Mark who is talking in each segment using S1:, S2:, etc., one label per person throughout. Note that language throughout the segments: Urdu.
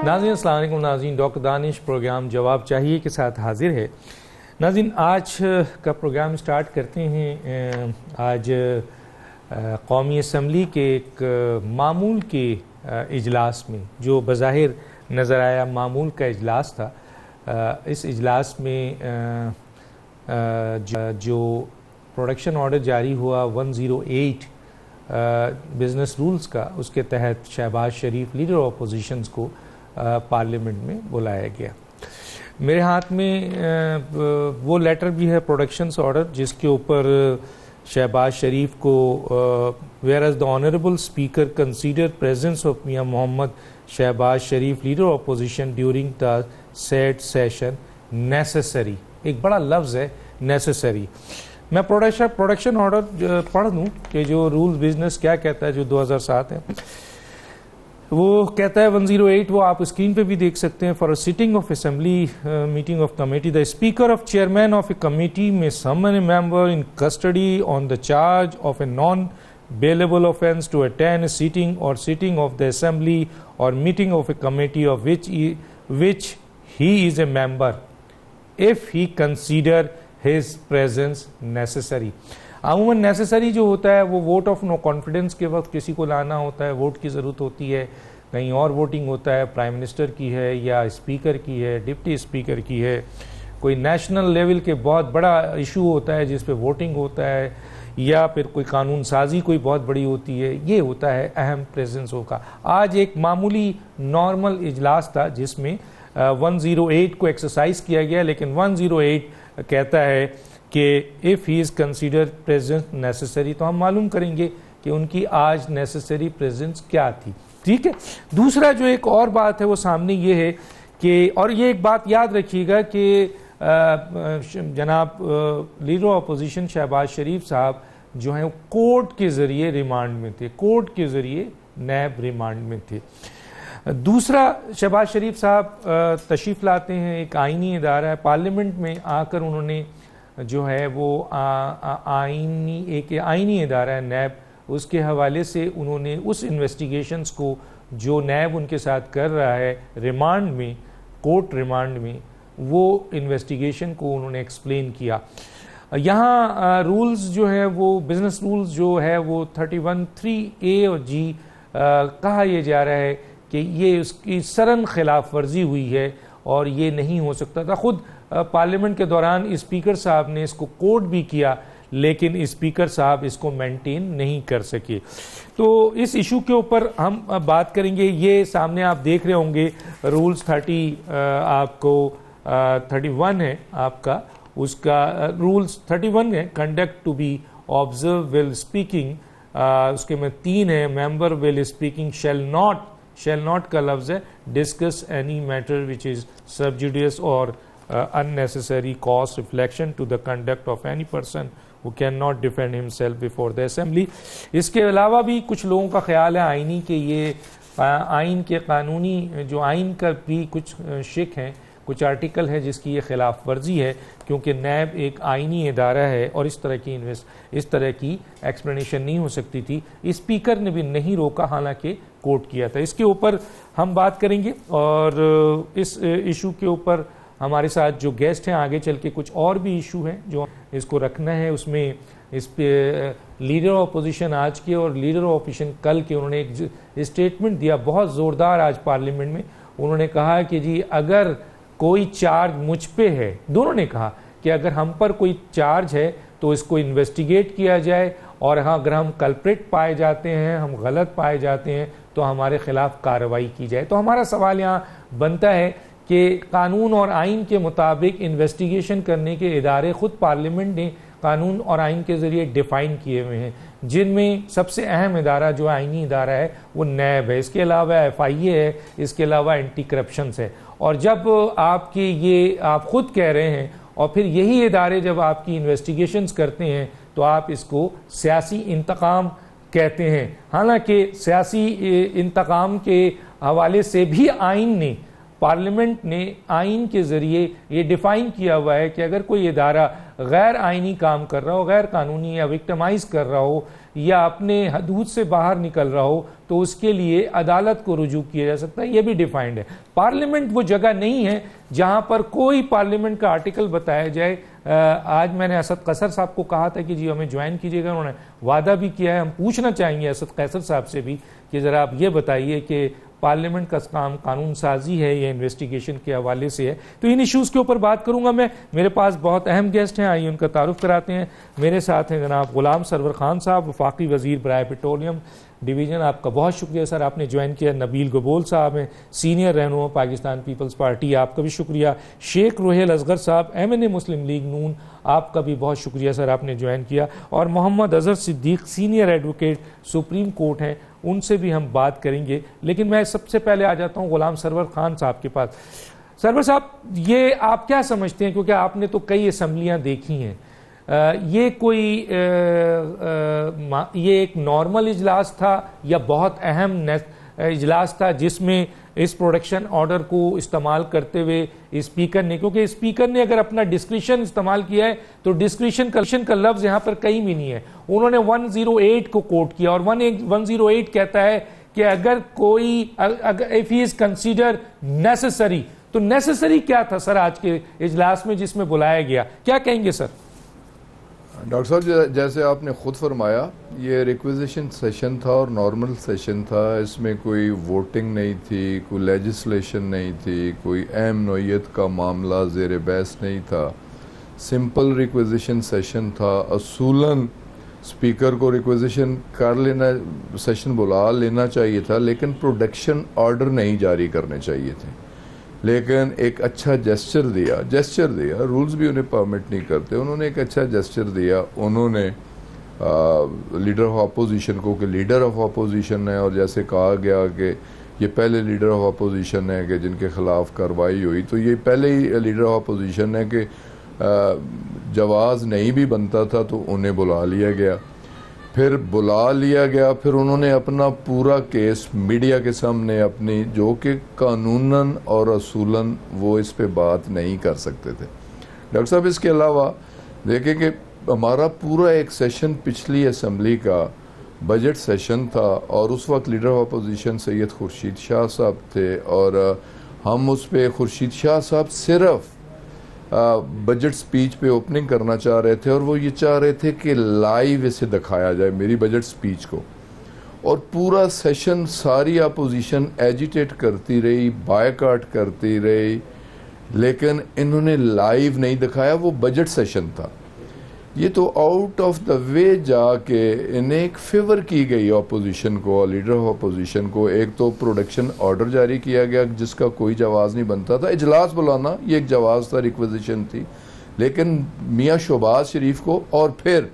S1: ناظرین السلام علیکم. ناظرین ڈاکٹر دانش پروگرام جواب چاہیے کے ساتھ حاضر ہے. ناظرین آج کا پروگرام سٹارٹ کرتے ہیں. آج قومی اسمبلی کے ایک معمول کے اجلاس میں جو بظاہر نظر آیا معمول کا اجلاس تھا. اس اجلاس میں جو پروڈکشن آرڈر جاری ہوا 108 بزنس رولز کا، اس کے تحت شہباز شریف لیڈر اپوزیشنز کو پارلیمنٹ میں بلایا گیا. میرے ہاتھ میں وہ لیٹر بھی ہے پروڈکشنز آرڈر جس کے اوپر شہباز شریف کو whereas the honorable speaker consider presence of Mian Muhammad Shehbaz Sharif leader opposition during the said session necessary. ایک بڑا لفظ ہے necessary. میں پروڈکشن آرڈر پڑھ دوں کہ جو رول بزنس کیا کہتا ہے، جو 2007 ہے. وہ کہتا ہے 108، وہ آپ اسکرین پہ بھی دیکھ سکتے ہیں. For a sitting of assembly meeting of committee the speaker of chairman of a committee may summon a member in custody on the charge of a non bailable offense to attend a sitting or sitting of the assembly or meeting of a committee of which he is a member if he consider his presence necessary. عموماً نیسیسری جو ہوتا ہے وہ ووٹ آف نو کانفیڈنس کے وقت کسی کو لانا ہوتا ہے، ووٹ کی ضرورت ہوتی ہے، کہیں اور ووٹنگ ہوتا ہے، پرائم منسٹر کی ہے یا اسپیکر کی ہے، ڈپٹی اسپیکر کی ہے، کوئی نیشنل لیول کے بہت بڑا ایشو ہوتا ہے جس پہ ووٹنگ ہوتا ہے، یا پھر کوئی قانون سازی کوئی بہت بڑی ہوتی ہے، یہ ہوتا ہے اہم پریزنس ہوگا. آج ایک معمولی نارمل اجلاس تھا جس میں 108 کو ایکسرسائز کیا گیا، لیکن 108 کہتا ہے کہ if he is considered present necessary، تو ہم معلوم کریں گے کہ ان کی آج نیسیسری پریزنس کیا تھی. ٹھیک ہے. دوسرا جو ایک اور بات ہے وہ سامنے یہ ہے کہ، اور یہ ایک بات یاد رکھیے گا کہ جناب لیڈر اپوزیشن شہباز شریف صاحب جو ہیں کورٹ کے ذریعے ریمانڈ میں تھے، کورٹ کے ذریعے نیب ریمانڈ میں تھے. دوسرا، شہباز شریف صاحب تشریف لاتے ہیں، ایک آئینی ادارہ ہے، پارلیمنٹ میں آ کر انہوں نے جو ہے وہ ایک آئینی ادارہ ہے نیب، اس کے حوالے سے انہوں نے اس انویسٹیگیشنز کو جو نیب ان کے ساتھ کر رہا ہے ریمانڈ میں، کورٹ ریمانڈ میں، وہ انویسٹیگیشن کو انہوں نے ایکسپلین کیا. یہاں رولز جو ہے وہ بزنس رولز جو ہے وہ 31(3)A اور G کہا یہ جا رہا ہے کہ یہ اس کی سرن خلاف ورزی ہوئی ہے اور یہ نہیں ہو سکتا تھا. خود پارلیمنٹ کے دوران اسپیکر صاحب نے اس کو کوٹ بھی کیا، لیکن اسپیکر صاحب اس کو مینٹین نہیں کر سکے. تو اس ایشو کے اوپر ہم بات کریں گے. یہ سامنے آپ دیکھ رہے ہوں گے رولز 30 آپ کو 31 ہے آپ کا، اس کا رولز 31 ہے conduct to be observe while speaking. اس کے میں 3 ہے member while speaking shall not کا لفظ ہے discuss any matter which is sub judice اور unnecessary cause reflection to the conduct of any person who cannot defend himself before the assembly. اس کے علاوہ بھی کچھ لوگوں کا خیال ہے آئینی کہ یہ آئین کے قانونی جو آئین کا بھی کچھ شک ہیں، کچھ آرٹیکل ہے جس کی یہ خلاف ورزی ہے، کیونکہ نیب ایک آئینی ادارہ ہے اور اس طرح کی ایکسپلینیشن نہیں ہو سکتی تھی. اسپیکر نے بھی نہیں روکا حالانکہ کوٹ کیا تھا. اس کے اوپر ہم بات کریں گے اور اس ایشو کے اوپر ہمارے ساتھ جو گیسٹ ہیں، آگے چل کے کچھ اور بھی ایشو ہیں جو اس کو رکھنا ہے. اس میں اس پہ لیڈر اپوزیشن آج کے اور لیڈر اپوزیشن کل کے انہوں نے ایک اسٹیٹمنٹ دیا بہت زوردار آج پارلیمنٹ میں. انہوں نے کہا کہ جی اگر کوئی چارج مجھ پہ ہے، دونوں نے کہا کہ اگر ہم پر کوئی چارج ہے تو اس کو انویسٹیگیٹ کیا جائے، اور اگر ہم کلپریٹ پائے جاتے ہیں، ہم غلط پائے جاتے ہیں تو ہمارے خلاف کارروائی کی جائے. تو ہمارا سوال یہاں بنتا ہے کہ قانون اور آئین کے مطابق انویسٹیگیشن کرنے کے ادارے خود پارلیمنٹ نے قانون اور آئین کے ذریعے ڈیفائن کیے ہوئے ہیں، جن میں سب سے اہم ادارہ جو آئینی ادارہ ہے وہ نیب ہے، اس کے علاوہ FIA ہے، اس کے علاوہ اینٹی کرپشنز ہے. اور جب آپ کی یہ آپ خود کہہ رہے ہیں اور پھر یہی ادارے جب آپ کی انویسٹیگیشنز کرتے ہیں تو آپ اس کو سیاسی انتقام کہتے ہیں. حالانکہ سیاسی انتقام کے حوالے سے بھی آئین نے، پارلیمنٹ نے آئین کے ذریعے یہ ڈیفائن کیا ہوا ہے کہ اگر کوئی ادارہ غیر آئینی کام کر رہا ہو، غیر قانونی یا وکٹمائز کر رہا ہو یا اپنے حدود سے باہر نکل رہا ہو تو اس کے لیے عدالت کو رجوع کیا جا سکتا ہے، یہ بھی ڈیفائنڈ ہے۔ پارلیمنٹ وہ جگہ نہیں ہے جہاں پر کوئی پارلیمنٹ کا آرٹیکل بتایا جائے۔ آج میں نے اسد قیصر صاحب کو کہا تھا کہ جی ہمیں جوائن کیجیے گا، انہوں نے وعدہ بھی کیا ہے۔ ہم پوچھنا چاہیں گے اسد قیصر صاحب سے بھی کہ ذرا آپ یہ بتائیے کہ پارلیمنٹ کا کام قانون سازی ہے یا انویسٹیگیشن کے حوالے سے ہے۔ تو ان ایشوز کے اوپر بات کروں گا میں۔ میرے پاس بہت اہم گیسٹ ہیں، آئیے ان کا تعارف کراتے ہیں۔ میرے ساتھ ہیں جناب غلام سرور خان صاحب، وفاقی وزیر برائے پیٹرولیم ڈویژن، آپ کا بہت شکریہ سر، آپ نے جوائن کیا۔ نبیل گبول صاحب ہیں، سینئر رہنما پاکستان پیپلز پارٹی، آپ کا بھی شکریہ۔ شیخ روہیل اصغر صاحب، MNA مسلم لیگ نون، آپ کا بھی بہت شکریہ سر، آپ نے جوائن کیا۔ اور محمد اظہر صدیق، سینئر ایڈوکیٹ سپریم کورٹ ہیں، ان سے بھی ہم بات کریں گے۔ لیکن میں سب سے پہلے آ جاتا ہوں غلام سرور خان صاحب کے پاس۔ سرور صاحب، یہ آپ کیا سمجھتے ہیں، کیونکہ آپ نے تو کئی اسمبلیاں دیکھی ہیں، یہ کوئی یہ ایک نارمل اجلاس تھا یا بہت اہم اجلاس تھا جس میں اس پروڈکشن آرڈر کو استعمال کرتے ہوئے اسپیکر نے، کیونکہ اسپیکر نے اگر اپنا ڈسکریشن استعمال کیا ہے تو ڈسکریشن کا لفظ یہاں پر کہیں بھی نہیں ہے، انہوں نے 108 کو کوٹ کیا، اور 108 کہتا ہے کہ اگر کوئی if he is considered necessary، تو نیسیسری کیا تھا سر آج کے اجلاس میں جس میں بلایا گیا، کیا کہیں گے سر؟
S2: ڈاکٹر صاحب جیسے آپ نے خود فرمایا، یہ ریکویزیشن سیشن تھا اور نارمل سیشن تھا، اس میں کوئی ووٹنگ نہیں تھی، کوئی لیجسلیشن نہیں تھی، کوئی اہم نوعیت کا معاملہ زیر بحث نہیں تھا، سمپل ریکویزیشن سیشن تھا۔ اصولاً اسپیکر کو ریکویزیشن کر لینا، سیشن بلا لینا چاہیے تھا، لیکن پروڈکشن آرڈر نہیں جاری کرنے چاہیے تھے۔ لیکن ایک اچھا جیسچر دیا، رولز بھی انہیں پرمٹ نہیں کرتے، انہوں نے ایک اچھا جیسچر دیا، انہوں نے لیڈر آف اپوزیشن کو کہ لیڈر آف اپوزیشن ہے، اور جیسے کہا گیا کہ یہ پہلے لیڈر آف اپوزیشن ہے کہ جن کے خلاف کارروائی ہوئی، تو یہ پہلے ہی لیڈر آف اپوزیشن ہے کہ جواز نہیں بھی بنتا تھا تو انہیں بلا لیا گیا، پھر انہوں نے اپنا پورا کیس میڈیا کے سامنے اپنی، جو کہ قانوناً اور اصولاً وہ اس پہ بات نہیں کر سکتے تھے۔ ڈاکٹر صاحب اس کے علاوہ دیکھیں کہ ہمارا پورا ایک سیشن پچھلی اسمبلی کا بجٹ سیشن تھا، اور اس وقت لیڈر آف اپوزیشن سید خورشید شاہ صاحب تھے، اور ہم اس پہ خورشید شاہ صاحب صرف بجٹ سپیچ پہ اوپننگ کرنا چاہ رہے تھے، اور وہ یہ چاہ رہے تھے کہ لائیو اسے دکھایا جائے میری بجٹ سپیچ کو، اور پورا سیشن ساری اپوزیشن ایجیٹیٹ کرتی رہی، بائیکاٹ کرتی رہی، لیکن انہوں نے لائیو نہیں دکھایا، وہ بجٹ سیشن تھا۔ یہ تو آؤٹ آف دا وے جا کے انہیں ایک فیور کی گئی اپوزیشن کو، لیڈر آف اپوزیشن کو۔ ایک تو پروڈکشن آرڈر جاری کیا گیا جس کا کوئی جواز نہیں بنتا تھا، اجلاس بلانا یہ ایک جواز تھا، ریکویزیشن تھی، لیکن میاں شہباز شریف کو، اور پھر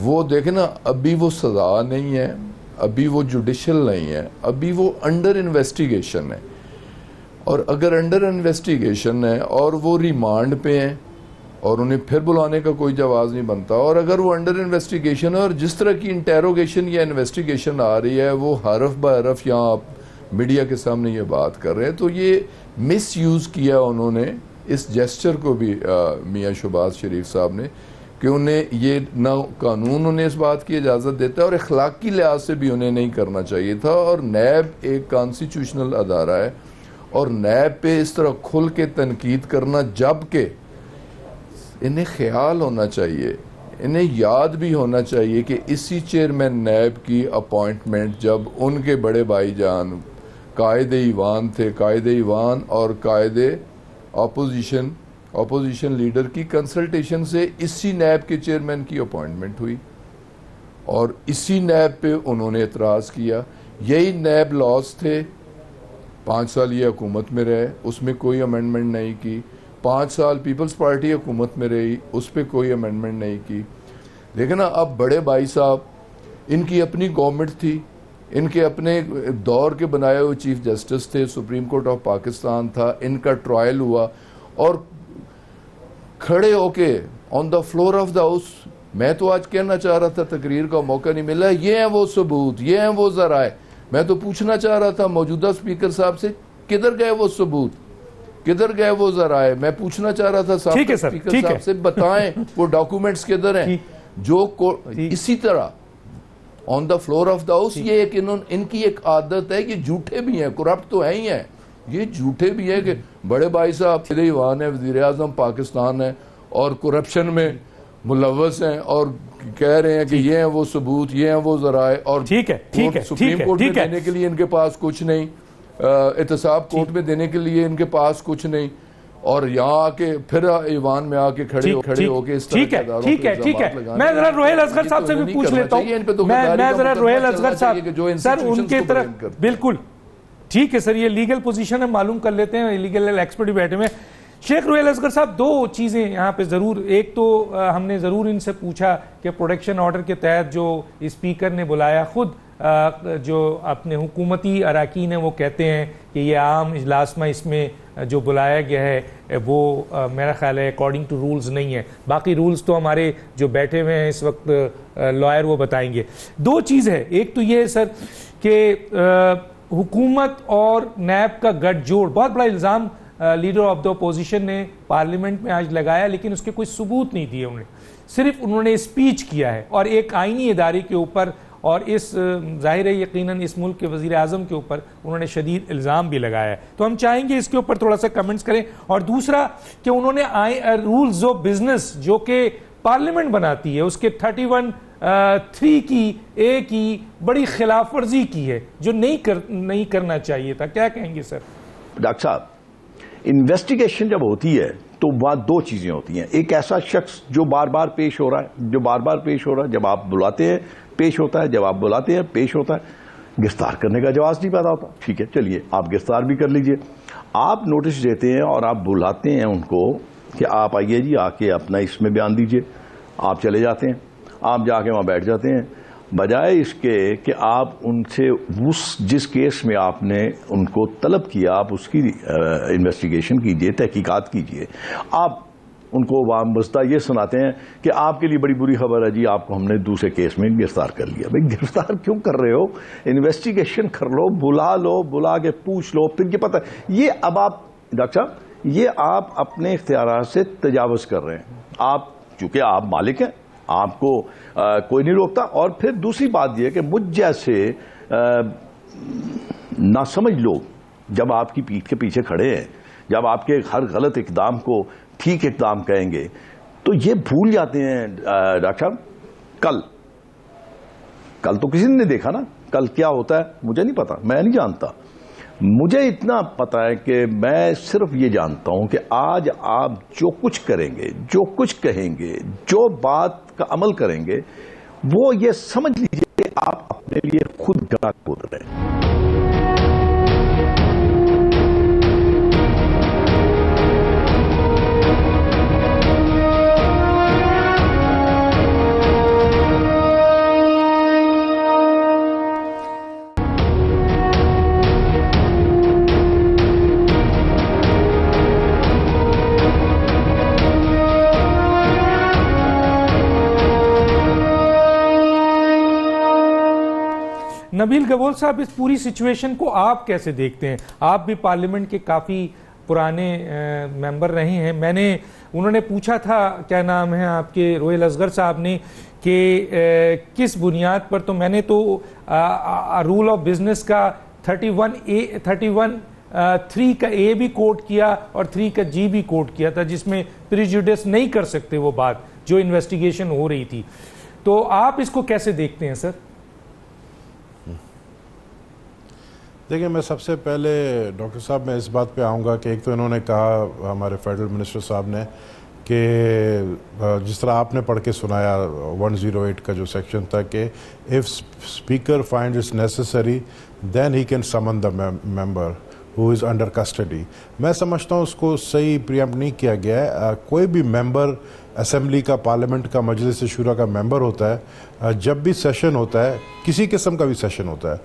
S2: وہ دیکھیں نا، ابھی وہ سزا نہیں ہے، ابھی وہ جوڈیشل نہیں ہے، ابھی وہ انڈر انویسٹیگیشن ہے، اور اگر انڈر انویسٹیگیشن ہے اور وہ ریمانڈ پہ ہیں اور انہیں پھر بلانے کا کوئی جواز نہیں بنتا، اور اگر وہ انڈر انویسٹیگیشن ہے اور جس طرح کی انٹیروگیشن یا انویسٹیگیشن آ رہی ہے وہ حرف بہ حرف یہاں آپ میڈیا کے سامنے یہ بات کر رہے ہیں، تو یہ مس یوز کیا انہوں نے اس جیسچر کو بھی میاں شہباز شریف صاحب نے، کہ انہیں یہ نہ قانون انہیں اس بات کی اجازت دیتا ہے اور اخلاقی لحاظ سے بھی انہیں نہیں کرنا چاہیے تھا۔ اور نیب ایک کانسٹیٹیوشنل ادارہ ہے، اور نیب پہ اس طرح کھل کے تنقید کرنا، جبکہ انہیں خیال ہونا چاہیے، انہیں یاد بھی ہونا چاہیے کہ اسی چیئرمین نیب کی اپوائنٹمنٹ جب ان کے بڑے بھائی جان قائد ایوان تھے، قائد ایوان اور قائد اپوزیشن لیڈر کی کنسلٹیشن سے اسی نیب کے چیئرمین کی اپوائنٹمنٹ ہوئی، اور اسی نیب پہ انہوں نے اعتراض کیا۔ یہی نیب لاز تھے، 5 سال یہ حکومت میں رہے، اس میں کوئی امینڈمنٹ نہیں کی، 5 سال پیپلز پارٹی حکومت میں رہی، اس پہ کوئی امینڈمنٹ نہیں کی۔ لیکن اب بڑے بھائی صاحب، ان کی اپنی گورنمنٹ تھی، ان کے اپنے دور کے بنائے ہوئے چیف جسٹس تھے، سپریم کورٹ آف پاکستان تھا، ان کا ٹرائل ہوا، اور کھڑے ہو کے on the floor of the house, میں تو آج کہنا چاہ رہا تھا، تقریر کا موقع نہیں ملا، یہ ہیں وہ ثبوت، یہ ہیں وہ ذرائع۔ میں تو پوچھنا چاہ رہا تھا موجودہ سپیکر صاحب سے، کدھر گئے وہ ثبوت، کدھر گئے وہ ذرائع؟ میں پوچھنا چاہ رہا تھا سابقہ سپیکر صاحب سے، بتائیں وہ ڈاکومنٹس کدھر ہیں جو اسی طرح on the floor of the house. یہ ایک ان کی ایک عادت ہے, یہ جھوٹے بھی ہیں, کرپٹ تو ہے ہی ہیں, یہ جھوٹے بھی ہیں کہ بڑے بھائی صاحب ایوان ہے, وزیر اعظم پاکستان ہے اور کرپشن میں ملوث ہیں اور کہہ رہے ہیں کہ یہ ہیں وہ ثبوت, یہ ہیں وہ ذرائع, اور سپریم کورٹ میں دینے کے لیے ان کے پاس کچھ نہیں, احتساب کورٹ میں دینے کے لیے ان کے پاس کچھ نہیں, اور یہاں آ کے پھر ایوان میں آ کے کھڑے ہو کے اس طرح کے اداروں پہ الزامات لگانے.
S1: میں ذرا روہیل اصغر صاحب سے بھی پوچھ لیتا ہوں, میں ذرا روہیل اصغر صاحب سر ان کے طرف, بالکل ٹھیک ہے سر, یہ لیگل پوزیشن ہے, معلوم کر لیتے ہیں, لیگل ایکسپرٹ بیٹھے ہوئے. شیخ روہیل اصغر صاحب دو چیزیں یہاں پہ ضرور, ایک تو ہم نے ضرور ان سے پوچھا کہ پروٹیکشن آرڈر کے تحت جو اسپیکر نے بلایا, خود جو اپنے حکومتی اراکین ہیں وہ کہتے ہیں کہ یہ عام اجلاس میں اس میں جو بلایا گیا ہے وہ میرا خیال ہے اکارڈنگ ٹو رولز نہیں ہے. باقی رولز تو ہمارے جو بیٹھے ہوئے ہیں اس وقت لائر وہ بتائیں گے. دو چیز ہے, ایک تو یہ ہے سر کہ حکومت اور نیب کا گٹھ جوڑ, بہت بڑا الزام لیڈر آف دا اپوزیشن نے پارلیمنٹ میں آج لگایا, لیکن اس کے کوئی ثبوت نہیں دیے انہیں, صرف انہوں نے اسپیچ کیا ہے اور ایک آئینی ادارے کے اوپر, اور اس ظاہر ہے یقیناً اس ملک کے وزیر اعظم کے اوپر انہوں نے شدید الزام بھی لگایا ہے. تو ہم چاہیں گے اس کے اوپر تھوڑا سا کمنٹس کریں. اور دوسرا کہ انہوں نے رولز آف بزنس جو کہ پارلیمنٹ بناتی ہے اس کے 31(3) کی اے کی بڑی خلاف ورزی کی ہے, جو نہیں کرنا چاہیے تھا. کیا کہیں گے سر؟
S3: ڈاکٹر صاحب, انویسٹیگیشن جب ہوتی ہے تو وہاں دو چیزیں ہوتی ہیں. ایک ایسا شخص جو بار بار پیش ہو رہا ہے, جب آپ بلاتے ہیں پیش ہوتا ہے, جب آپ بلاتے ہیں پیش ہوتا ہے, گرفتار کرنے کا جواز نہیں پیدا ہوتا. ٹھیک ہے, چلیے آپ گرفتار بھی کر لیجئے. آپ نوٹس دیتے ہیں اور آپ بلاتے ہیں ان کو کہ آپ آئیے جی, آ کے اپنا اس میں بیان دیجئے. آپ چلے جاتے ہیں, آپ جا کے وہاں بیٹھ جاتے ہیں, بجائے اس کے کہ آپ ان سے جس کیس میں آپ نے ان کو طلب کیا آپ اس کی انویسٹیگیشن کیجئے, تحقیقات کیجئے. آپ ان کو وابستہ یہ سناتے ہیں کہ آپ کے لیے بڑی بری خبر ہے جی, آپ کو ہم نے دوسرے کیس میں گرفتار کر لیا. بھئی گرفتار کیوں کر رہے ہو؟ انویسٹیگیشن کر لو, بلا کے پوچھ لو, پھر یہ پتہ ہے. یہ اب آپ ڈاکٹر صاحب, یہ آپ اپنے اختیارات سے تجاوز کر رہے ہیں. آپ چونکہ آپ مالک ہیں, آپ کو کوئی نہیں روکتا. اور پھر دوسری بات یہ کہ مجھ جیسے ناسمجھ لوگ جب آپ کی پیٹھ کے پیچھے کھڑے ہیں, جب آپ کے ہر غلط اقدام کو ٹھیک اقدام کہیں گے, تو یہ بھول جاتے ہیں. ڈاکٹر صاحب, کل تو کسی نے نہیں دیکھا نا, کل کیا ہوتا ہے مجھے نہیں پتا, میں نہیں جانتا. مجھے اتنا پتا ہے کہ میں صرف یہ جانتا ہوں کہ آج آپ جو کچھ کریں گے, جو کچھ کہیں گے, جو بات کا عمل کریں گے, وہ یہ سمجھ لیجئے کہ آپ اپنے لیے خود گناہ کھود رہے ہیں.
S1: نبیل گبول صاحب, اس پوری سچویشن کو آپ کیسے دیکھتے ہیں؟ آپ بھی پارلیمنٹ کے کافی پرانے ممبر رہے ہیں. انہوں نے پوچھا تھا, کیا نام ہے آپ کے, روہیل اصغر صاحب نے, کہ کس بنیاد پر, تو میں نے تو رول آف بزنس کا 31(3) کا اے بھی کوٹ کیا اور 3 کا جی بھی کوٹ کیا تھا, جس میں پریجوڈس نہیں کر سکتے وہ بات جو انویسٹیگیشن ہو رہی تھی. تو آپ اس کو کیسے دیکھتے ہیں سر؟
S4: دیکھیں, میں سب سے پہلے ڈاکٹر صاحب میں اس بات پہ آؤں گا کہ ایک تو انہوں نے کہا, ہمارے فیڈرل منسٹر صاحب نے, کہ جس طرح آپ نے پڑھ کے سنایا 108 کا جو سیکشن تھا کہ if speaker finds it's necessary then he can summon the member who is under custody. میں سمجھتا ہوں اس کو صحیح پریمپٹ نہیں کیا گیا ہے. کوئی بھی ممبر اسمبلی کا, پارلیمنٹ کا, مجلس شورا کا ممبر ہوتا ہے, جب بھی سیشن ہوتا ہے, کسی قسم کا بھی سیشن ہوتا ہے,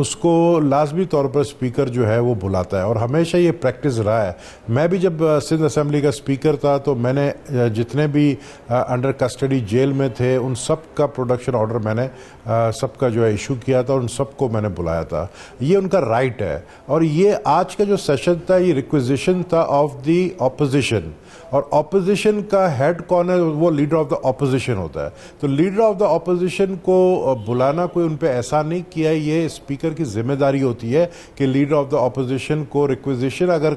S4: اس کو لازمی طور پر اسپیکر جو ہے وہ بلاتا ہے. اور ہمیشہ یہ پریکٹس رہا ہے. میں بھی جب سندھ اسمبلی کا اسپیکر تھا تو میں نے جتنے بھی انڈر کسٹڈی جیل میں تھے ان سب کا پروڈکشن آرڈر میں نے سب کا جو ہے ایشو کیا تھا, اور ان سب کو میں نے بلایا تھا. یہ ان کا رائٹ ہے. اور یہ آج کا جو سیشن تھا یہ ریکویزیشن تھا آف دی اپوزیشن, اور اپوزیشن کا ہیڈ کون ہے؟ وہ لیڈر آف دا اپوزیشن ہوتا ہے. تو لیڈر آف دا اپوزیشن کو بلانا کوئی ان پہ ایسا نہیں کیا ہے. یہ اسپیکر کی ذمہ داری ہوتی ہے کہ لیڈر آف دا اپوزیشن کو ریکویزیشن اگر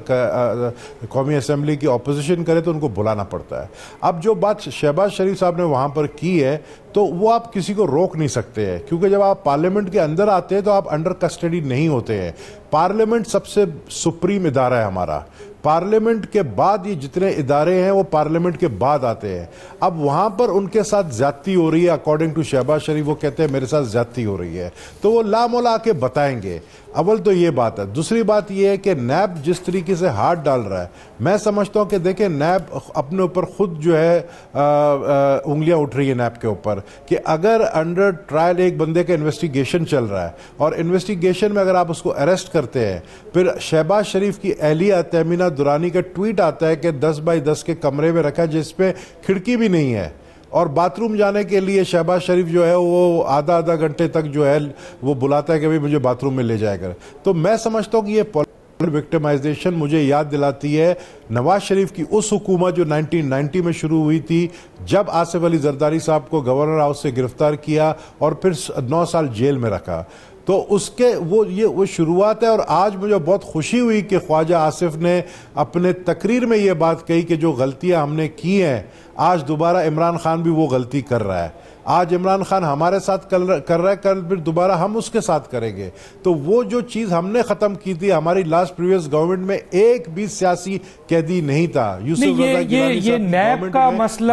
S4: قومی اسمبلی کی اپوزیشن کرے تو ان کو بلانا پڑتا ہے. اب جو بات شہباز شریف صاحب نے وہاں پر کی ہے تو وہ آپ کسی کو روک نہیں سکتے ہیں, کیونکہ جب آپ پارلیمنٹ کے اندر آتے ہیں تو آپ انڈر کسٹڈی نہیں ہوتے ہیں. پارلیمنٹ سب سے سپریم ادارہ ہے ہمارا. پارلیمنٹ کے بعد یہ جتنے ادارے ہیں وہ پارلیمنٹ کے بعد آتے ہیں. اب وہاں پر ان کے ساتھ زیادتی ہو رہی ہے اکارڈنگ ٹو شہباز شریف, وہ کہتے ہیں میرے ساتھ زیادتی ہو رہی ہے, تو وہ لامولا کے بتائیں گے. اول تو یہ بات ہے. دوسری بات یہ ہے کہ نیب جس طریقے سے ہاتھ ڈال رہا ہے, میں سمجھتا ہوں کہ دیکھیں نیب اپنے اوپر خود جو ہے انگلیاں اٹھ رہی ہیں نیب کے اوپر, کہ اگر انڈر ٹرائل ایک بندے کا انویسٹیگیشن چل رہا ہے اور انویسٹیگیشن میں اگر آپ اس کو اریسٹ کرتے ہیں, پھر شہباز شریف کی اہلیہ تہمینہ درانی کا ٹویٹ آتا ہے کہ 10x10 کے کمرے میں رکھا جس پہ کھڑکی بھی نہیں ہے, اور باتھ روم جانے کے لیے شہباز شریف جو ہے وہ آدھا گھنٹے تک جو ہے وہ بلاتا ہے کہ مجھے باتھ روم میں لے جائے کر. تو میں سمجھتا ہوں کہ یہ پولیٹیکل وکٹمائزیشن مجھے یاد دلاتی ہے نواز شریف کی اس حکومت جو 1990 میں شروع ہوئی تھی, جب آصف علی زرداری صاحب کو گورنر ہاؤس سے گرفتار کیا اور پھر 9 سال جیل میں رکھا. تو اس کے وہ شروعات ہے. اور آج مجھے بہت خوشی ہوئی کہ خواجہ آصف نے اپنے تقریر میں یہ بات کہی کہ جو غلطیاں ہم نے کی ہیں آج دوبارہ عمران خان بھی وہ غلطی کر رہا ہے. آج عمران خان ہمارے ساتھ کر رہا ہے, کل پھر دوبارہ ہم اس کے ساتھ کریں گے. تو وہ جو چیز ہم نے ختم کی تھی, ہماری لاسٹ پریویس گورنمنٹ میں ایک بھی سیاسی قیدی نہیں تھا.
S1: یہ نیب کا مسئلہ,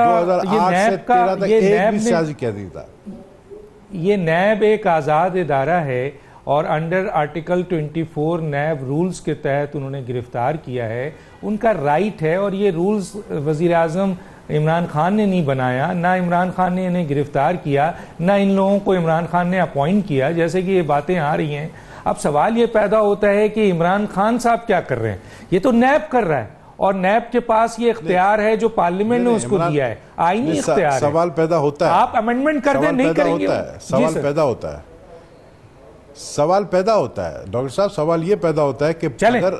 S4: ایک بھی سیاسی قیدی تھا.
S1: یہ نیب ایک آزاد ادارہ ہے اور انڈر آرٹیکل 24 نیب رولز کے تحت انہوں نے گرفتار کیا ہے. ان کا رائٹ ہے, اور یہ رولز وزیر اعظم عمران خان نے نہیں بنایا, نہ عمران خان نے انہیں گرفتار کیا, نہ ان لوگوں کو عمران خان نے اپوائنٹ کیا, جیسے کہ یہ باتیں آ رہی ہیں. اب سوال یہ پیدا ہوتا ہے کہ عمران خان صاحب کیا کر رہے ہیں؟ یہ تو نیب کر رہا ہے, اور نیب کے پاس یہ اختیار ہے جو پارلیمنٹ نے اس کو دیا ہے, آئینی اختیار ہے.
S4: سوال پیدا ہوتا ہے,
S1: آپ امینڈمنٹ کر دیں, نہیں کریں گے.
S4: سوال پیدا ہوتا ہے, سوال پیدا ہوتا ہے ڈاکٹر صاحب. سوال یہ پیدا ہوتا ہے کہ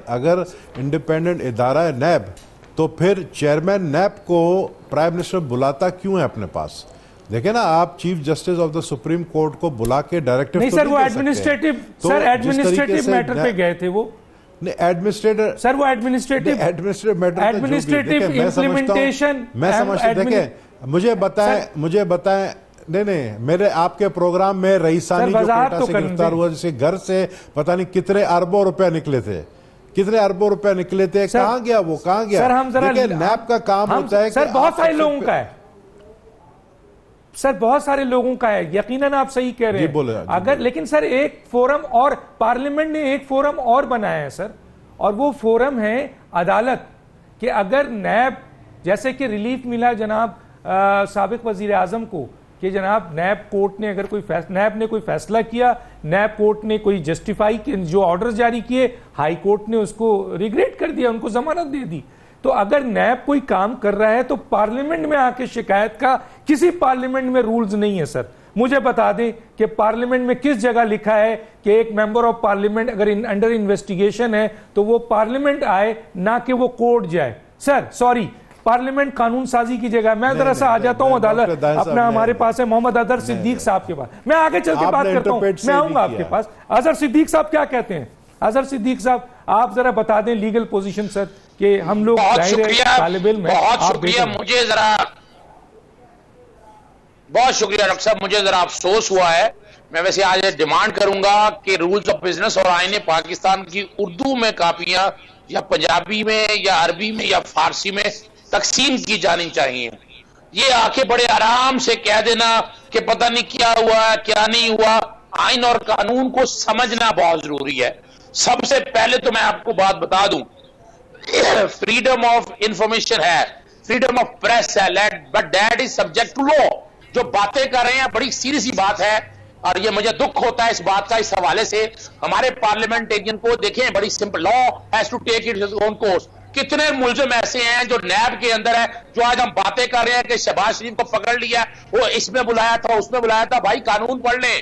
S4: اگر انڈیپینڈنٹ ادارہ ہے نیب, تو پھر چیئرمین نیب کو پرائم منسٹر بلاتا کیوں ہے اپنے پاس؟ دیکھیں نا, آپ chief justice of the supreme court کو بلا کے ڈائریکٹو
S1: نہیں سر, وہ ایڈمنسٹریٹو میٹر پہ گئے تھے. وہ
S4: ایڈمنسٹریٹر
S1: سر, وہ ایڈمنسٹریٹو امپلیمنٹیشن,
S4: میں سمجھتا, دیکھیں مجھے بتائیں نہیں میرے آپ کے پروگرام میں رئیسانی جو کوئٹہ سے گرفتار ہوا, جسے گھر سے پتہ نہیں کتنے اربوں روپے نکلے تھے, کہاں گیا وہ, کہاں گیا؟ دیکھیں نیب کا کام ہوتا ہے کہ
S1: بہت سارے لوگوں کا ہے سر, بہت سارے لوگوں کا ہے, یقیناً آپ صحیح کہہ رہے ہیں. اگر لیکن سر ایک فورم اور پارلیمنٹ نے ایک فورم اور بنایا ہے سر, اور وہ فورم ہے عدالت. کہ اگر نیب, جیسے کہ ریلیف ملا جناب سابق وزیر اعظم کو کہ جناب نیب کورٹ نے اگر نیب نے کوئی فیصلہ کیا, نیب کورٹ نے کوئی جسٹیفائی جو آرڈر جاری کیے, ہائی کورٹ نے اس کو ریگریٹ کر دیا, ان کو ضمانت دے دی. تو اگر نیب کوئی کام کر رہا ہے تو پارلیمنٹ میں آ کے شکایت کا کسی پارلیمنٹ میں رولز نہیں ہے سر. مجھے بتا دیں کہ پارلیمنٹ میں کس جگہ لکھا ہے کہ ایک ممبر آف پارلیمنٹ اگر انڈر انویسٹیگیشن ہے تو وہ پارلیمنٹ آئے, نہ کہ وہ کورٹ جائے. سر سوری, پارلیمنٹ قانون سازی کی جگہ. میں ذرا سا آ جاتا ہوں عدالت, اپنا ہمارے پاس ہے محمد اظہر صدیق صاحب کے پاس, میں آگے چل کے بات کرتا ہوں, میں آؤں گا آپ کے پاس. اظہر صدیق صاحب کیا کہتے ہیں؟ اظہر صدیق صاحب آپ ذرا بتا دیں لیگل پوزیشن سر, کہ ہم لوگ طالب علم ہیں.
S5: بہت شکریہ, مجھے ذرا بہت شکریہ ڈاکٹر صاحب, مجھے ذرا افسوس ہوا ہے. میں ویسے آج ڈیمانڈ کروں گا کہ رولز آف بزنس اور آئین پاکستان کی اردو میں کاپیاں یا پنجابی میں یا عربی میں یا فارسی میں تقسیم کی جانی چاہیے. یہ آکے بڑے آرام سے کہہ دینا کہ پتہ نہیں کیا ہوا کیا نہیں ہوا, آئین اور قانون کو سمجھنا بہت ضروری ہے. سب سے پہلے تو میں آپ کو بات بتا دوں, فریڈم آف انفارمیشن ہے, فریڈم آف پریس ہے, but that is subject to law. جو باتیں کر رہے ہیں بڑی سیریس بات ہے, اور یہ مجھے دکھ ہوتا ہے اس بات کا. اس حوالے سے ہمارے پارلیمنٹیرین کو دیکھیں, بڑی simple, law has to take its own course. کتنے ملزم ایسے ہیں جو نیب کے اندر ہے, جو آج ہم باتیں کر رہے ہیں کہ شہباز شریف کو پکڑ لیا, وہ اس میں بلایا تھا اس میں بلایا تھا. بھائی قانون پڑھ لیں,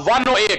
S5: 108,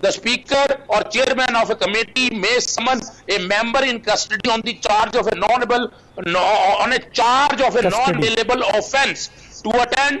S5: The speaker or chairman of a committee may summon a member in custody on the charge of a non-bailable offense to attend,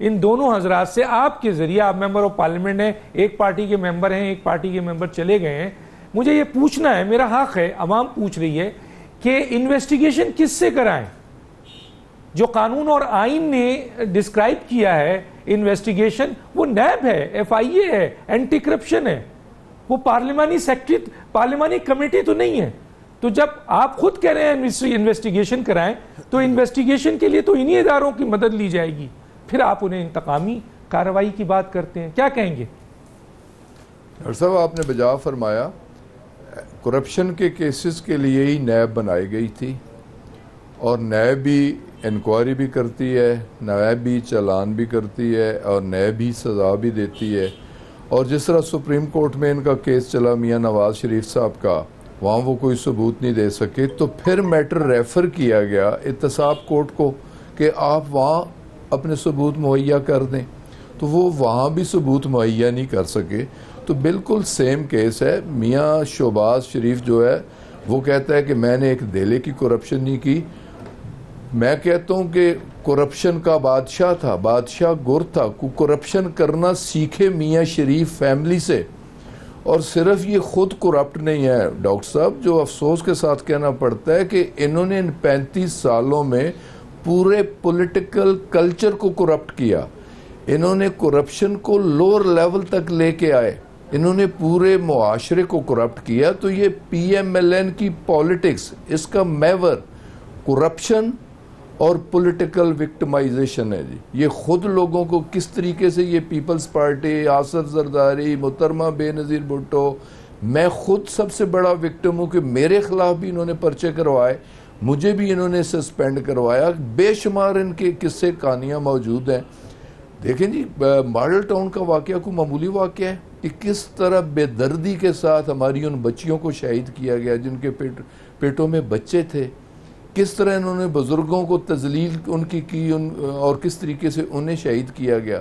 S1: ان دونوں حضرات سے آپ کے ذریعے، آپ ممبر آف پارلیمنٹ ہیں، ایک پارٹی کے ممبر ہیں، ایک پارٹی کے ممبر چلے گئے ہیں، مجھے یہ پوچھنا ہے، میرا حق ہے، عوام پوچھ رہی ہے کہ انویسٹیگیشن کس سے کرائیں؟ جو قانون اور آئین نے ڈسکرائب کیا ہے انویسٹیگیشن، وہ نیب ہے، ایف آئی اے ہے، اینٹی کرپشن ہے، وہ پارلیمانی کمیٹی تو نہیں ہے۔ تو جب آپ خود کہہ رہے ہیں انویسٹیگیشن کرائیں، تو انویسٹیگیشن کے لیے تو انہی اداروں کی مدد لی جائے گی، پھر آپ انہیں انتقامی کارروائی کی بات کرتے ہیں، کیا کہیں گے؟
S2: ڈاکٹر صاحب آپ نے بجا فرمایا، کرپشن کے کیسز کے لیے ہی نیب بنائی گئی تھی، اور نیب بھی انکوائری بھی کرتی ہے، نیب بھی چالان بھی کرتی ہے، اور نیب بھی سزا بھی دیتی ہے۔ اور جس طرح سپریم کورٹ میں ان کا کیس چلا میاں نواز شریف صاحب کا، وہاں وہ کوئی ثبوت نہیں دے سکے، تو پھر میٹر ریفر کیا گیا احتساب کورٹ کو کہ آپ وہاں اپنے ثبوت مہیا کر دیں، تو وہ وہاں بھی ثبوت مہیا نہیں کر سکے۔ تو بالکل سیم کیس ہے۔ میاں شہباز شریف جو ہے وہ کہتا ہے کہ میں نے ایک دہلی کی کرپشن نہیں کی، میں کہتا ہوں کہ کرپشن کا بادشاہ تھا، بادشاہ گر تھا، کرپشن کرنا سیکھے میاں شریف فیملی سے۔ اور صرف یہ خود کرپٹ نہیں ہے ڈاکٹر صاحب، جو افسوس کے ساتھ کہنا پڑتا ہے کہ انہوں نے ان 35 سالوں میں پورے پولیٹیکل کلچر کو کرپٹ کیا، انہوں نے کرپشن کو لوور لیول تک لے کے آئے، انہوں نے پورے معاشرے کو کرپٹ کیا۔ تو یہ پی ایم ایل این کی پالیٹکس، اس کا محور کرپشن اور پولیٹیکل وکٹمائزیشن ہے جی۔ یہ خود لوگوں کو کس طریقے سے یہ پیپلز پارٹی، آصف زرداری، محترمہ بے نظیر بھٹو، میں خود سب سے بڑا وکٹم ہوں کہ میرے خلاف بھی انہوں نے پرچے کروائے، مجھے بھی انہوں نے سسپینڈ کروایا، بے شمار ان کے قصے کہانیاں موجود ہیں۔ دیکھیں جی، ماڈل ٹاؤن کا واقعہ کوئی معمولی واقعہ ہے کہ کس طرح بے دردی کے ساتھ ہماری ان بچیوں کو شہید کیا گیا جن کے پیٹوں میں بچے تھے، کس طرح انہوں نے بزرگوں کو تذلیل ان کی اور کس طریقے سے انہیں شہید کیا گیا،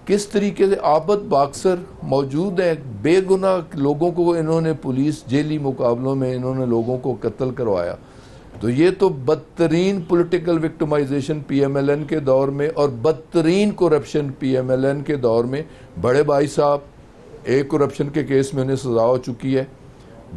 S2: کس طریقے سے عابد باکسر موجود ہے، بے گناہ لوگوں کو انہوں نے پولیس جیلی مقابلوں میں انہوں نے لوگوں کو قتل کروایا۔ تو یہ تو بدترین political victimization P M L N کے دور میں اور بدترین corruption P M L N کے دور میں۔ بڑے بھائی صاحب ایک کرپشن کے کیس میں انہیں سزا ہو چکی ہے،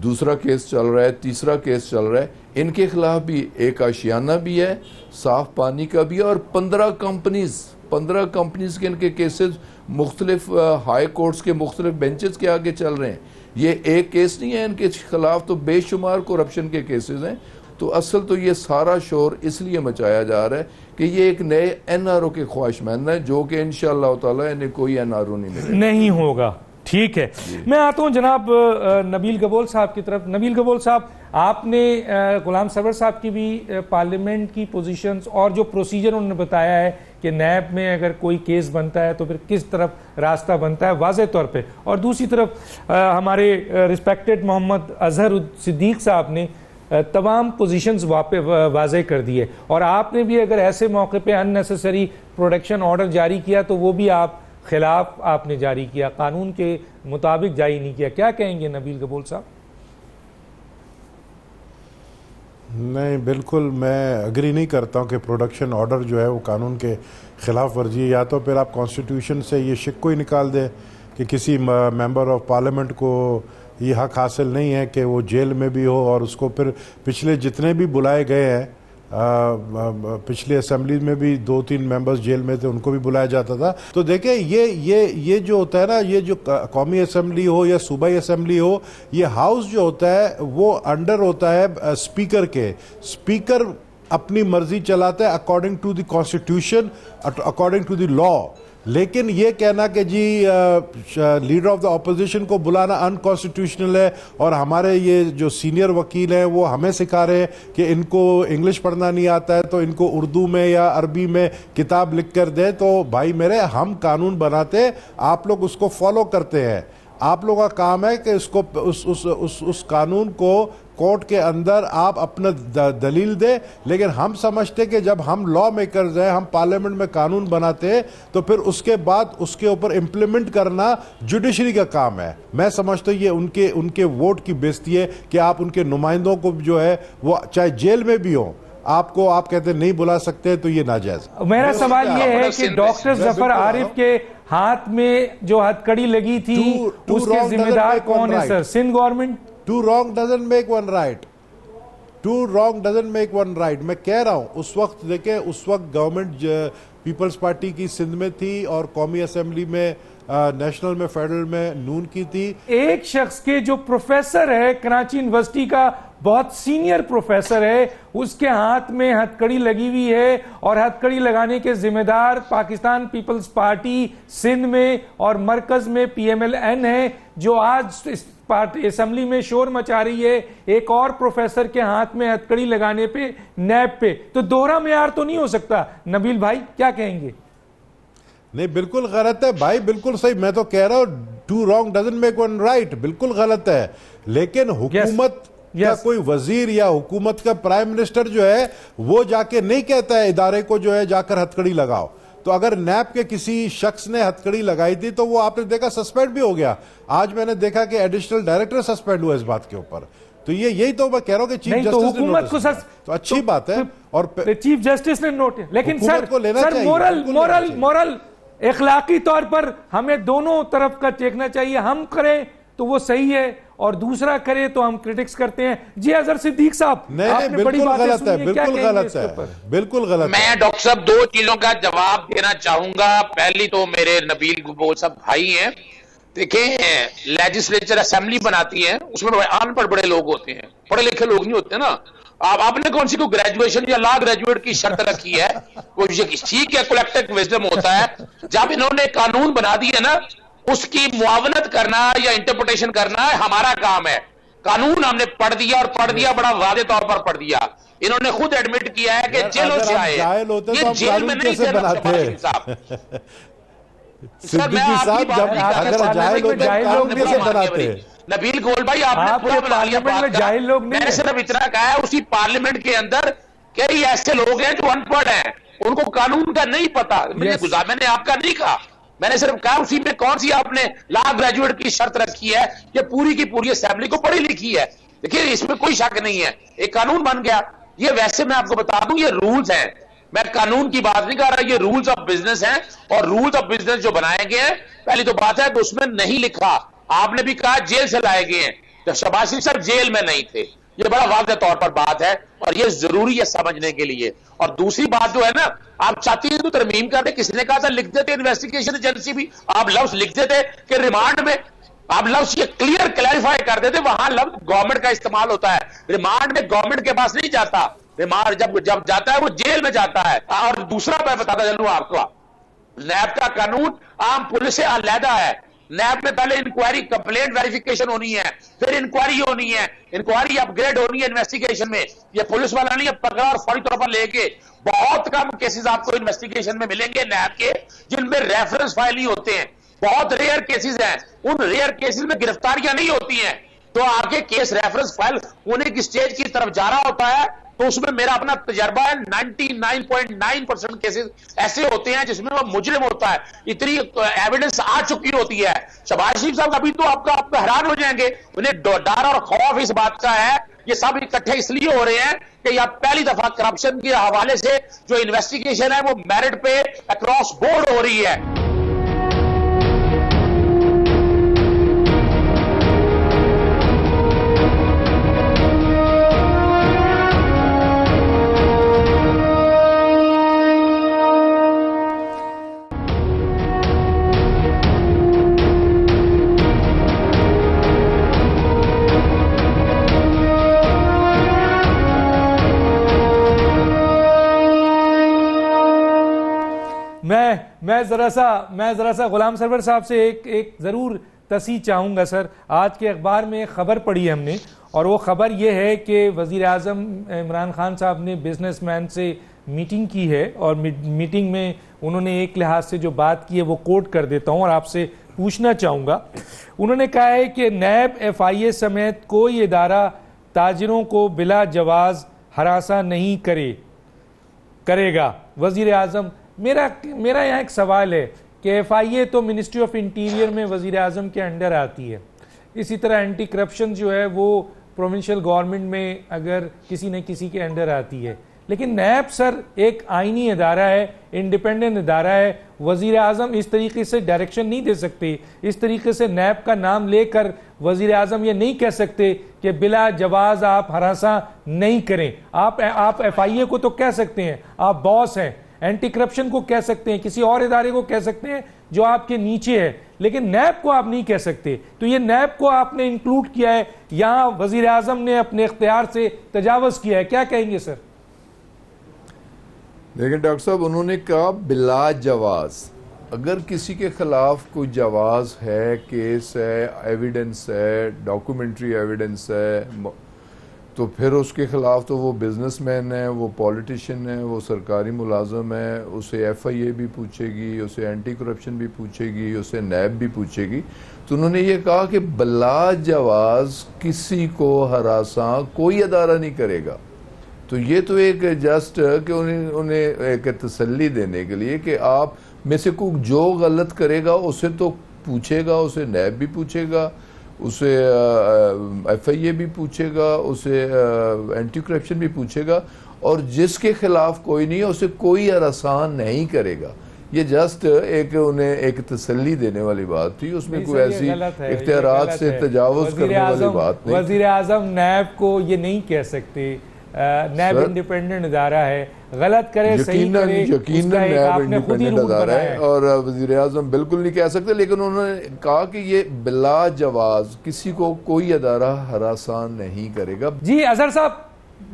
S2: دوسرا کیس چل رہا ہے، تیسرا کیس چل رہا ہے، ان کے خلاف بھی ایک آشیانہ بھی ہے، صاف پانی کا بھی ہے، اور 15 کمپنیز کے ان کے کیسز مختلف ہائی کورٹس کے مختلف بینچز کے آگے چل رہے ہیں۔ یہ ایک کیس نہیں ہے ان کے خلاف، تو بے شمار کرپشن کے کیسز ہیں۔ تو اصل تو یہ سارا شور اس لیے مچایا جا رہا ہے کہ یہ ایک نئے این آر او کے خواہش مند ہیں، جو کہ انشاءاللہ تعالیٰ انہیں کوئی این آر او نہیں
S1: ہوگا۔ ٹھیک ہے، میں آتا ہوں جناب نبیل گبول صاحب کی طرف۔ نبیل گبول صاحب، آپ نے غلام سرور صاحب کی بھی پارلیمنٹ کی پوزیشنز اور جو پروسیجر انہوں نے بتایا ہے کہ نیب میں اگر کوئی کیس بنتا ہے تو پھر کس طرف راستہ بنتا ہے واضح طور پہ، اور دوسری طرف ہمارے ریسپیکٹڈ محمد اظہر صدیق صاحب نے تمام پوزیشنز واضح کر دیے، اور آپ نے بھی اگر ایسے موقع پہ ان نیسیسری پروٹیکشن آرڈر جاری کیا تو وہ بھی خلاف آپ نے جاری کیا، قانون کے مطابق جاری نہیں کیا۔ کیا کہیں گے نبیل گبول صاحب؟
S4: نہیں، بالکل میں اگری نہیں کرتا ہوں کہ پروڈکشن آرڈر جو ہے وہ قانون کے خلاف ورزی ہے۔ یا تو پھر آپ کانسٹیٹیوشن سے یہ شک کو ہی نکال دیں کہ کسی ممبر آف پارلیمنٹ کو یہ حق حاصل نہیں ہے کہ وہ جیل میں بھی ہو، اور اس کو پھر پچھلے جتنے بھی بلائے گئے ہیں، پچھلی اسمبلی میں بھی 2-3 ممبرز جیل میں تھے، ان کو بھی بلایا جاتا تھا۔ تو دیکھیں یہ جو ہوتا ہے نا، یہ جو قومی اسمبلی ہو یا صوبائی اسمبلی ہو، یہ ہاؤس جو ہوتا ہے وہ انڈر ہوتا ہے اسپیکر کے۔ اسپیکر اپنی مرضی چلاتا ہے according to the constitution, according to the law. لیکن یہ کہنا کہ جی لیڈر آف دا اپوزیشن کو بلانا انکانسٹیٹیوشنل ہے، اور ہمارے یہ جو سینئر وکیل ہیں وہ ہمیں سکھا رہے ہیں کہ ان کو انگلش پڑھنا نہیں آتا ہے تو ان کو اردو میں یا عربی میں کتاب لکھ کر دیں، تو بھائی میرے، ہم قانون بناتے، آپ لوگ اس کو فالو کرتے ہیں۔ آپ لوگوں کا کام ہے کہ اس کو اس قانون کو کورٹ کے اندر آپ اپنا دلیل دیں۔ لیکن ہم سمجھتے کہ جب ہم لا میکرز ہیں، ہم پارلیمنٹ میں قانون بناتے ہیں، تو پھر اس کے بعد اس کے اوپر امپلیمنٹ کرنا جوڈیشری کا کام ہے۔ میں سمجھتا ہوں یہ ان کے ووٹ کی بےزتی ہے کہ آپ ان کے نمائندوں کو جو ہے وہ چاہے جیل میں بھی ہوں، آپ کو آپ کہتے نہیں بلا سکتے تو یہ ناجائز.
S1: میرا سوال یہ ہے کہ ڈاکٹر ظفر عارف کے ہاتھ میں جو ہتھ کڑی لگی تھی اس کے ذمہ دار کون ہے sir? Sindh government.
S4: Two wrong doesn't make one right. Two wrong doesn't make one right. میں کہہ رہا ہوں اس وقت دیکھیں اس وقت گورنمنٹ پیپلز پارٹی کی سندھ میں تھی اور قومی اسمبلی میں نیشنل میں فیڈرل میں نون کی تھی.
S1: ایک شخص کے جو پروفیسر ہے کراچی یونیورسٹی کا بہت سینئر پروفیسر ہے اس کے ہاتھ میں ہتھ کڑی لگی ہوئی ہے اور ہتھ کڑی لگانے کے ذمہ دار پاکستان پیپلز پارٹی سندھ میں اور مرکز میں PMLN ہے جو آج اسمبلی میں شور مچا رہی ہے ایک اور پروفیسر کے ہاتھ میں ہتھ کڑی لگانے پہ نیب پہ. تو دوہرا معیار تو نہیں ہو سکتا. نبیل بھائی کیا کہیں گے؟
S4: نہیں بالکل غلط ہے بھائی, بالکل صحیح. میں تو کہہ رہا ہوں two wrong doesn't make one right, بالکل غلط ہے. لیکن حکومت کا کوئی وزیر یا حکومت کا پرائم منسٹر جو ہے وہ جا کے نہیں کہتا ہے ادارے کو جو ہے جا کر ہتھ کڑی لگاؤ. تو اگر نیب کے کسی شخص نے ہتھ کڑی لگائی تھی تو وہ آپ نے دیکھا سسپینڈ بھی ہو گیا. آج میں نے دیکھا کہ ایڈیشنل ڈائریکٹر سسپینڈ ہوا اس بات کے اوپر. تو یہی تو میں کہہ رہا ہوں کہ چیف جسٹس نے نوٹس لیا تو اچھی بات ہے. اور
S1: چیف جسٹس نے نوٹ, لیکن سر مورل اخلاقی طور پر ہمیں دونوں طرف کا دیکھنا چاہیے. ہم کریں تو وہ صحیح ہے اور دوسرا کرے تو ہم کرٹکس کرتے ہیں. جی اظہر صدیق صاحب,
S4: نہیں بالکل غلط ہے, بالکل غلط ہے, بالکل غلط ہے.
S5: میں ڈاکٹر صاحب دو چیزوں کا جواب دینا چاہوں گا. پہلی تو میرے نبیل گبول صاحب بھائی ہیں. دیکھیں لیجسلیچر اسمبلی بناتی ہے اس میں ان پڑھ بڑے لوگ ہوتے ہیں, پڑھے لکھے لوگ نہیں ہوتے نا. آپ نے کون سی کوئی گریجویشن یا لا گریجویٹ کی شرط رکھی ہے؟ ٹھیک ہے کلیکٹیو وزڈم ہوتا ہے. جب انہوں نے قانون بنا دیا نا اس کی معاونت کرنا یا انٹرپریٹیشن کرنا ہمارا کام ہے. قانون ہم نے پڑھ دیا اور پڑھ دیا بڑا واضح طور پر پڑھ دیا. انہوں نے خود ایڈمٹ کیا ہے کہ جیلوں سے آئے, یہ جیل میں نہیں تھے.
S4: صدیقی صاحب جب اگر جاہل ہوتے ہیں قانون کیسے بناتے ہیں؟
S5: نبیل گول بھائی آپ نے پورا بنا لیا بات کا. میں نے صرف اتنا کہا ہے اسی پارلیمنٹ کے اندر کئی ایسے لوگ ہیں جو ان پڑھ ہیں, ان کو قانون کا نہیں پتا. میں نے آپ کا نہیں کہا, میں نے صرف کہا اسی میں کون سی آپ نے لا گریجویٹ کی شرط رکھی ہے کہ پوری کی پوری اسمبلی کو پڑھی لکھی ہے. دیکھیے اس میں کوئی شک نہیں ہے, ایک قانون بن گیا. یہ ویسے میں آپ کو بتا دوں یہ رولز ہیں, میں قانون کی بات نہیں کر رہا, یہ رولز آف بزنس ہیں. اور رولز آف بزنس جو بنائے گئے ہیں پہلی تو بات ہے کہ اس میں نہیں لکھا, آپ نے بھی کہا جیل سے لائے گئے ہیں, تو شہباز شریف صاحب جیل میں نہیں تھے. یہ بڑا واضح طور پر بات ہے اور یہ ضروری ہے سمجھنے کے لیے. اور دوسری بات جو ہے نا, آپ چاہتی ہیں تو ترمیم کر دیں. کسی نے کہا تھا لکھ دیتے انویسٹیگیشن ایجنسی بھی, آپ لفظ لکھ دیتے کہ ریمانڈ میں, آپ لفظ یہ کلیئر کلیریفائی کر دیتے. وہاں لفظ گورنمنٹ کا استعمال ہوتا ہے, ریمانڈ میں گورنمنٹ کے پاس نہیں جاتا. ریمانڈ جب جاتا ہے وہ جیل میں جاتا ہے. اور دوسرا میں بتاتا چلوں آپ کو, نیب کا قانون عام پولیس سے علیحدہ ہے. نیب میں پہلے انکوائری کمپلینٹ ویریفیکیشن ہونی ہے, پھر انکوائری ہونی ہے, انکوائری اپ گریڈ ہونی ہے انویسٹیگیشن میں. یہ پولیس والا نہیں ہے پکڑا اور فوری طور پر لے کے. بہت کم کیسز آپ کو انویسٹیگیشن میں ملیں گے نیب کے جن میں ریفرنس فائل ہی ہوتے ہیں. بہت ریئر کیسز ہیں, ان ریئر کیسز میں گرفتاریاں نہیں ہوتی ہیں. تو آگے کیس ریفرنس فائل ہونے کی سٹیج کی طرف جا رہا ہوتا ہے. تو اس میں میرا اپنا تجربہ ہے 99.9% کیسز ایسے ہوتے ہیں جس میں وہ مجرم ہوتا ہے, اتنی ایویڈنس آ چکی ہوتی ہے. شہباز شریف صاحب ابھی تو آپ حیران ہو جائیں گے, انہیں ڈر اور خوف اس بات کا ہے. یہ سب اکٹھے اس لیے ہو رہے ہیں کہ یہ پہلی دفعہ کرپشن کے حوالے سے جو انویسٹیگیشن ہے وہ میرٹ پہ اکراس بورڈ ہو رہی ہے.
S1: میں ذرا سا غلام سرور صاحب سے ایک ضرور تصحیح چاہوں گا سر. آج کے اخبار میں خبر پڑھی ہم نے اور وہ خبر یہ ہے کہ وزیر اعظم عمران خان صاحب نے بزنس مین سے میٹنگ کی ہے اور میٹنگ میں انہوں نے ایک لحاظ سے جو بات کی ہے وہ کوٹ کر دیتا ہوں اور آپ سے پوچھنا چاہوں گا. انہوں نے کہا ہے کہ نیب FIA سمیت کوئی ادارہ تاجروں کو بلا جواز ہراساں نہیں کرے گا. وزیر اعظم, میرا یہاں ایک سوال ہے کہ FIA تو منسٹری آف انٹیریئر میں وزیر اعظم کے انڈر آتی ہے, اسی طرح اینٹی کرپشن جو ہے وہ پروونشل گورنمنٹ میں اگر کسی نہ کسی کے انڈر آتی ہے, لیکن نیب سر ایک آئینی ادارہ ہے, انڈیپینڈنٹ ادارہ ہے. وزیر اعظم اس طریقے سے ڈائریکشن نہیں دے سکتے, اس طریقے سے نیب کا نام لے کر وزیر اعظم یہ نہیں کہہ سکتے کہ بلا جواز آپ ہراساں نہیں کریں. آپ ایف آئی اے کو تو کہہ سکتے ہیں, آپ باس ہیں, اینٹی کرپشن کو کہہ سکتے ہیں, کسی اور ادارے کو کہہ سکتے ہیں جو آپ کے نیچے ہے, لیکن نیب کو آپ نہیں کہہ سکتے. تو یہ نیب کو آپ نے انکلوڈ کیا ہے, یہاں وزیر اعظم نے اپنے اختیار سے تجاوز کیا ہے. کیا کہیں گے سر؟
S2: دیکھیں ڈاکٹر صاحب, انہوں نے کہا بلا جواز. اگر کسی کے خلاف کوئی جواز ہے, کیس ہے, ایویڈنس ہے, ڈاکومنٹری ایویڈنس ہے, تو پھر اس کے خلاف تو وہ بزنس مین ہے, وہ پولیٹیشین ہے, وہ سرکاری ملازم ہے, اسے ایف آئی اے بھی پوچھے گی, اسے اینٹی کرپشن بھی پوچھے گی, اسے نیب بھی پوچھے گی. تو انہوں نے یہ کہا کہ بلا جواز کسی کو ہراساں کوئی ادارہ نہیں کرے گا. تو یہ تو ایک جسٹ کہ انہیں ایک تسلی دینے کے لیے کہ آپ میں سے کوئی جو غلط کرے گا اسے تو پوچھے گا, اسے نیب بھی پوچھے گا, اسے ایف آئی اے بھی پوچھے گا, اسے اینٹی کرپشن بھی پوچھے گا, اور جس کے خلاف کوئی نہیں ہے اسے کوئی ہراساں نہیں کرے گا. یہ جسٹ انہیں ایک تسلی دینے والی بات تھی, اس میں کوئی ایسی اختیارات سے تجاوز کرنے والی بات نہیں.
S1: وزیر اعظم نیب کو یہ نہیں کہہ سکتے, نیب انڈیپینڈنٹ ادارہ ہے, غلط کرے صحیح کرے,
S2: یقیناً نیب انڈیپینڈنٹ ادارہ ہے اور وزیر اعظم بالکل نہیں کہہ سکتے. لیکن انہوں نے کہا کہ یہ بلا جواز کسی کو کوئی ادارہ ہراساں نہیں کرے گا.
S1: جی اظہر صاحب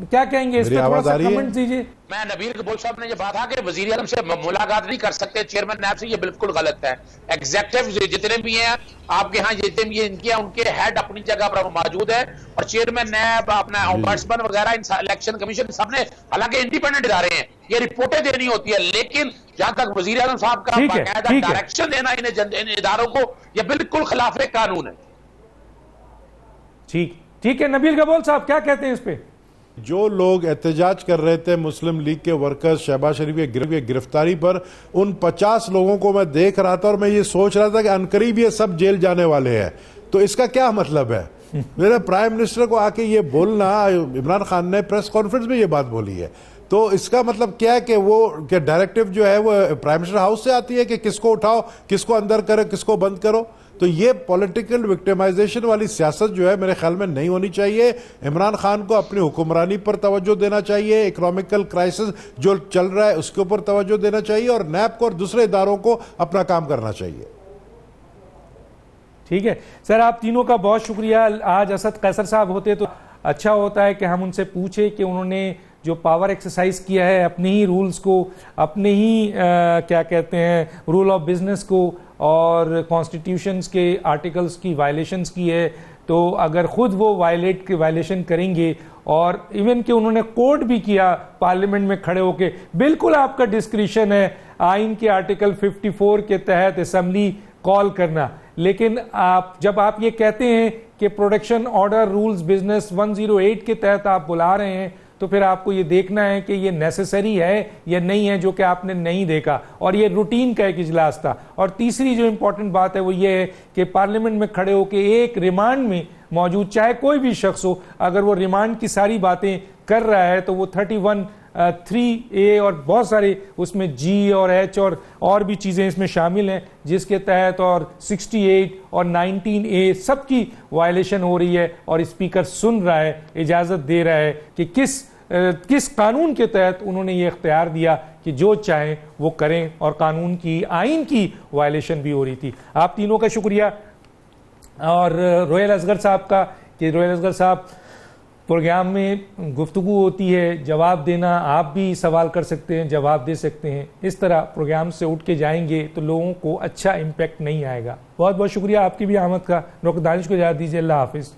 S1: کیا کہیں گے اس پہ, تھوڑا سا کمنٹ دیجئے.
S5: میں نبیل قبول صاحب نے یہ بات کہا کہ وزیر اعظم سے ملاقات نہیں کر سکتے چیئرمین نیب سے, یہ بالکل غلط ہے. ایگزیکٹو جتنے بھی ہیں آپ کے ہاں, جتنے بھی ان کے ان کے ہیڈ اپنی جگہ پر موجود ہے, اور چیئرمین نیب, اپنا اومبڈسمن وغیرہ, الیکشن کمیشن, سب نے حالانکہ انڈیپینڈنٹ ادارے ہیں, یہ رپورٹیں دینی ہوتی ہے, لیکن جہاں تک وزیر اعظم صاحب کا باقاعدہ ڈائریکشن دینا ان اداروں کو, یہ بالکل خلاف قانون ہے.
S1: ٹھیک ہے. نبیل قبول صاحب کیا کہتے ہیں اس پہ؟
S4: جو لوگ احتجاج کر رہے تھے مسلم لیگ کے ورکرز شہباز شریف کی گرفتاری پر, ان 50 لوگوں کو میں دیکھ رہا تھا اور میں یہ سوچ رہا تھا کہ عنقریب یہ سب جیل جانے والے ہیں. تو اس کا کیا مطلب ہے؟ میرے پرائم منسٹر کو آ کے یہ بولنا, عمران خان نے پریس کانفرنس میں یہ بات بولی ہے, تو اس کا مطلب کیا ہے کہ وہ کہ ڈائریکٹیو جو ہے وہ پرائم منسٹر ہاؤس سے آتی ہے کہ کس کو اٹھاؤ, کس کو اندر کرو, کس کو بند کرو. تو یہ پولیٹیکل وکٹمائزیشن والی سیاست جو ہے میرے خیال میں نہیں ہونی چاہیے. عمران خان کو اپنی حکمرانی پر توجہ دینا چاہیے, اکنامیکل کرائسس جو چل رہا ہے اس کے اوپر توجہ دینا چاہیے, اور نیب کو اور دوسرے اداروں کو اپنا کام کرنا چاہیے.
S1: ٹھیک ہے سر, آپ تینوں کا بہت شکریہ. آج اسد قیصر صاحب ہوتے تو اچھا ہوتا ہے کہ ہم ان سے پوچھیں کہ انہوں نے جو پاور ایکسرسائز کیا ہے اپنے ہی رولز کو, اپنے ہی کیا کہتے ہیں رول آف بزنس کو اور کانسٹیٹیوشنز کے آرٹیکلز کی وائلیشنز کی ہے, تو اگر خود وہ وائلیشن کریں گے, اور ایون کہ انہوں نے کوٹ بھی کیا پارلیمنٹ میں کھڑے ہو کے, بالکل آپ کا ڈسکریشن ہے آئین کے آرٹیکل 54 کے تحت اسمبلی کال کرنا, لیکن جب آپ یہ کہتے ہیں کہ پروڈکشن آرڈر رولز بزنس 108 کے تحت آپ بلا رہے ہیں, تو پھر آپ کو یہ دیکھنا ہے کہ یہ نیسیسری ہے یا نہیں ہے, جو کہ آپ نے نہیں دیکھا, اور یہ روٹین کا ایک اجلاس تھا. اور تیسری جو امپورٹنٹ بات ہے وہ یہ ہے کہ پارلیمنٹ میں کھڑے ہو کے ایک ریمانڈ میں موجود, چاہے کوئی بھی شخص ہو, اگر وہ ریمانڈ کی ساری باتیں کر رہا ہے تو وہ 31(3)(a) اور بہت سارے اس میں G اور H اور بھی چیزیں اس میں شامل ہیں, جس کے تحت اور 68 اور 19(a) سب کی وائلیشن ہو رہی ہے, اور اسپیکر سن رہا ہے, اجازت دے رہا ہے کہ کس قانون کے تحت انہوں نے یہ اختیار دیا کہ جو چاہیں وہ کریں, اور قانون کی آئین کی وائلیشن بھی ہو رہی تھی. آپ تینوں کا شکریہ, اور رویل اصغر صاحب کا, کہ رویل اصغر صاحب پروگرام میں گفتگو ہوتی ہے, جواب دینا, آپ بھی سوال کر سکتے ہیں, جواب دے سکتے ہیں, اس طرح پروگرام سے اٹھ کے جائیں گے تو لوگوں کو اچھا امپیکٹ نہیں آئے گا. بہت بہت شکریہ آپ کی بھی آمد کا. ڈاکٹر دانش کو اجازت دیجیے, اللہ حافظ.